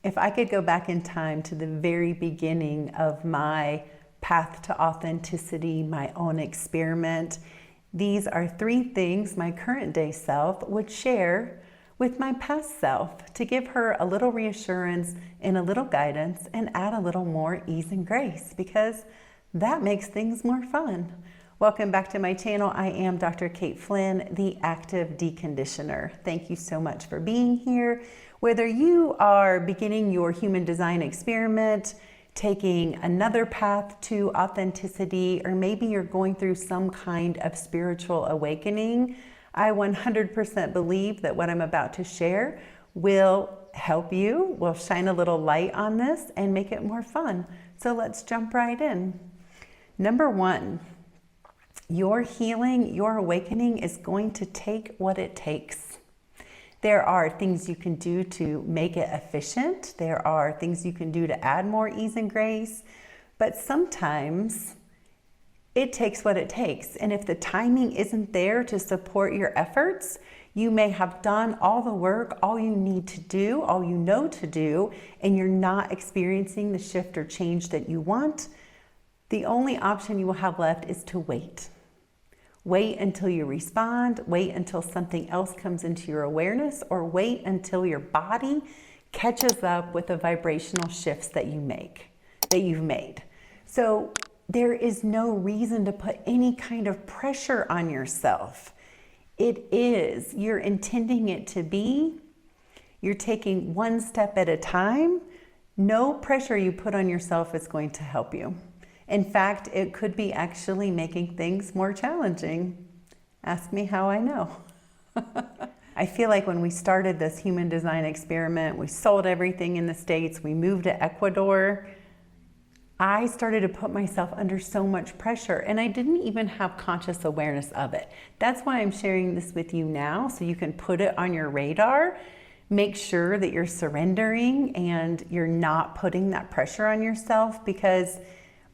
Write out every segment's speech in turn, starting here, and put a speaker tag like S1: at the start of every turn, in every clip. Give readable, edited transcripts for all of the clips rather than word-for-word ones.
S1: If I could go back in time to the very beginning of my path to authenticity, my own experiment, these are 3 things my current day self would share with my past self to give her a little reassurance and a little guidance and add a little more ease and grace, because that makes things more fun. Welcome back to my channel. I am Dr. Kate Flynn, the Active Deconditioner. Thank you so much for being here. Whether you are beginning your human design experiment, taking another path to authenticity, or maybe you're going through some kind of spiritual awakening, I 100% believe that what I'm about to share will help you, will shine a little light on this and make it more fun. So let's jump right in. Number 1, your healing, your awakening is going to take what it takes. There are things you can do to make it efficient. There are things you can do to add more ease and grace, but sometimes it takes what it takes. And if the timing isn't there to support your efforts, you may have done all the work, all you need to do, all you know to do, and you're not experiencing the shift or change that you want. The only option you will have left is to wait. Wait until you respond, wait until something else comes into your awareness, or wait until your body catches up with the vibrational shifts that you've made. So there is no reason to put any kind of pressure on yourself. You're intending it to be. You're taking one step at a time. No pressure you put on yourself is going to help you. In fact, it could be actually making things more challenging. Ask me how I know. I feel like when we started this human design experiment, we sold everything in the States, we moved to Ecuador, I started to put myself under so much pressure, and I didn't even have conscious awareness of it. That's why I'm sharing this with you now, so you can put it on your radar. Make sure that you're surrendering and you're not putting that pressure on yourself, because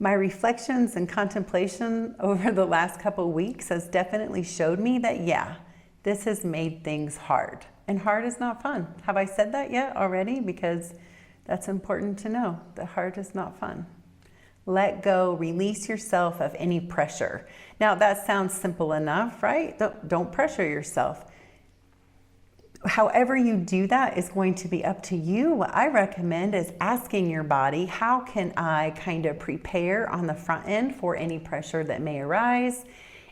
S1: my reflections and contemplation over the last couple of weeks has definitely showed me that, yeah, this has made things hard. And hard is not fun. Have I said that yet already? Because that's important to know, that hard is not fun. Let go, release yourself of any pressure. Now that sounds simple enough, right? Don't pressure yourself. However you do that is going to be up to you. What I recommend is asking your body, how can I kind of prepare on the front end for any pressure that may arise?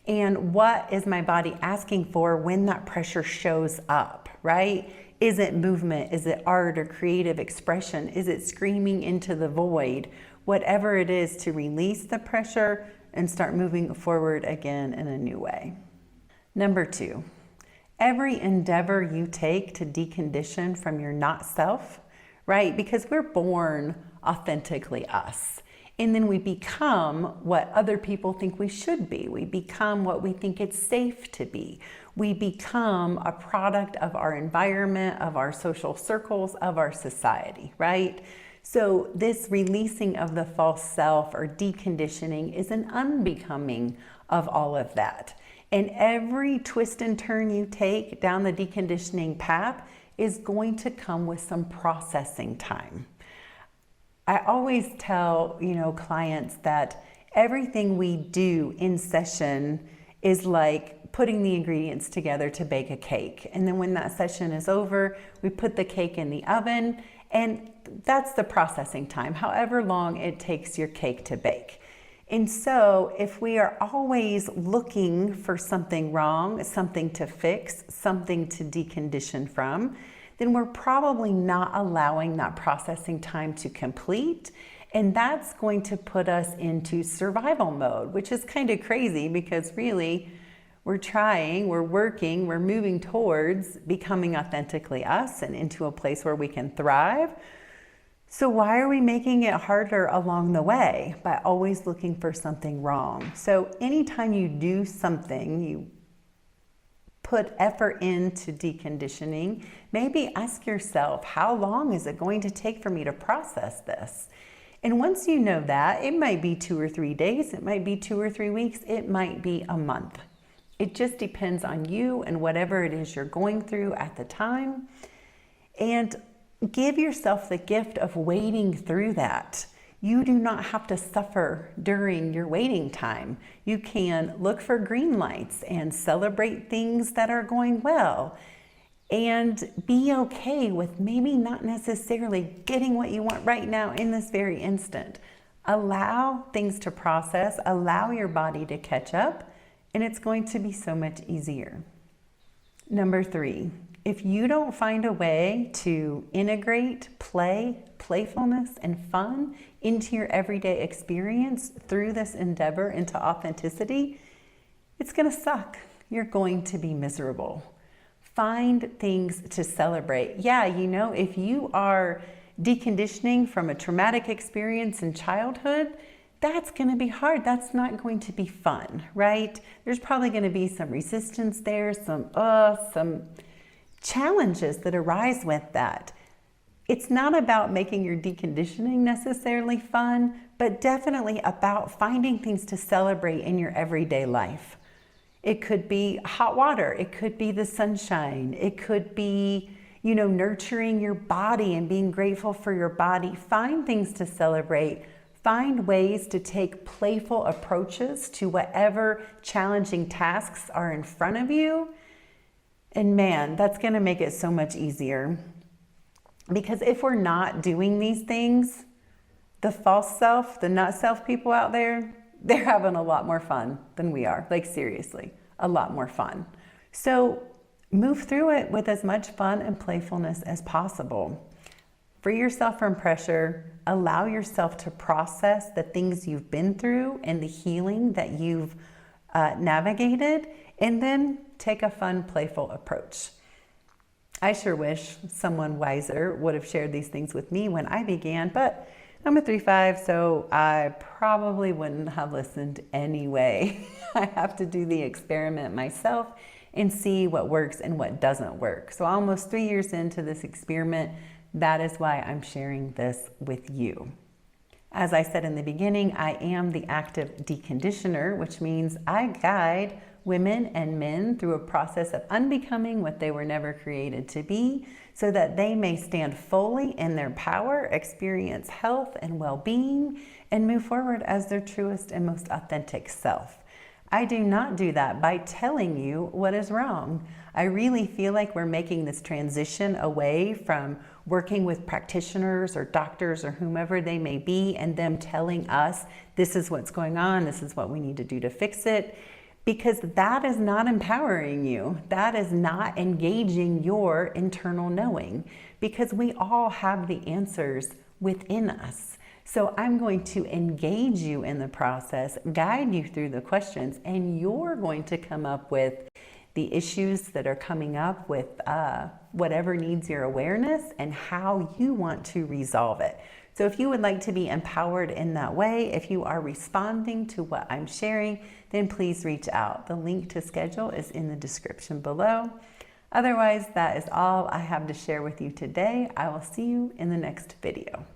S1: And what is my body asking for when that pressure shows up, right? Is it movement? Is it art or creative expression? Is it screaming into the void? Whatever it is, to release the pressure and start moving forward again in a new way. Number 2. Every endeavor you take to decondition from your not self, right? Because we're born authentically us. And then we become what other people think we should be. We become what we think it's safe to be. We become a product of our environment, of our social circles, of our society, right? So this releasing of the false self or deconditioning is an unbecoming of all of that. And every twist and turn you take down the deconditioning path is going to come with some processing time. I always tell, clients that everything we do in session is like putting the ingredients together to bake a cake. And then when that session is over, we put the cake in the oven, and that's the processing time, however long it takes your cake to bake. And so if we are always looking for something wrong, something to fix, something to decondition from, then we're probably not allowing that processing time to complete. And that's going to put us into survival mode, which is kind of crazy, because really we're trying, we're working, we're moving towards becoming authentically us and into a place where we can thrive. So why are we making it harder along the way by always looking for something wrong? So anytime you do something, you put effort into deconditioning, maybe ask yourself, how long is it going to take for me to process this? And once you know that, it might be 2 or 3 days, it might be 2 or 3 weeks, it might be a month. It just depends on you and whatever it is you're going through at the time. And give yourself the gift of waiting through that. You do not have to suffer during your waiting time. You can look for green lights and celebrate things that are going well, and be okay with maybe not necessarily getting what you want right now in this very instant. Allow things to process, allow your body to catch up, and it's going to be so much easier. Number 3, if you don't find a way to integrate playfulness, and fun into your everyday experience through this endeavor into authenticity, it's going to suck. You're going to be miserable. Find things to celebrate. Yeah, if you are deconditioning from a traumatic experience in childhood, that's going to be hard. That's not going to be fun, right? There's probably going to be some resistance there, some challenges that arise with that. It's not about making your deconditioning necessarily fun, but definitely about finding things to celebrate in your everyday life. It could be hot water. It could be the sunshine. It could be, nurturing your body and being grateful for your body. Find things to celebrate. Find ways to take playful approaches to whatever challenging tasks are in front of you. And man, that's going to make it so much easier. Because if we're not doing these things, the false self, the not self people out there, they're having a lot more fun than we are. Like seriously, a lot more fun. So move through it with as much fun and playfulness as possible. Free yourself from pressure. Allow yourself to process the things you've been through and the healing that you've navigated, and then take a fun, playful approach. I sure wish someone wiser would have shared these things with me when I began, but I'm a 3-5, so I probably wouldn't have listened anyway. I have to do the experiment myself and see what works and what doesn't work. So almost 3 years into this experiment, that is why I'm sharing this with you. As I said in the beginning, I am the active deconditioner, which means I guide women and men through a process of unbecoming what they were never created to be, so that they may stand fully in their power, experience health and well-being, and move forward as their truest and most authentic self. I do not do that by telling you what is wrong. I really feel like we're making this transition away from working with practitioners or doctors or whomever they may be, and them telling us this is what's going on, this is what we need to do to fix it. Because that is not empowering you. That is not engaging your internal knowing, because we all have the answers within us. So I'm going to engage you in the process, guide you through the questions, and you're going to come up with the issues that are coming up with whatever needs your awareness and how you want to resolve it. So if you would like to be empowered in that way, if you are responding to what I'm sharing, then please reach out. The link to schedule is in the description below. Otherwise, that is all I have to share with you today. I will see you in the next video.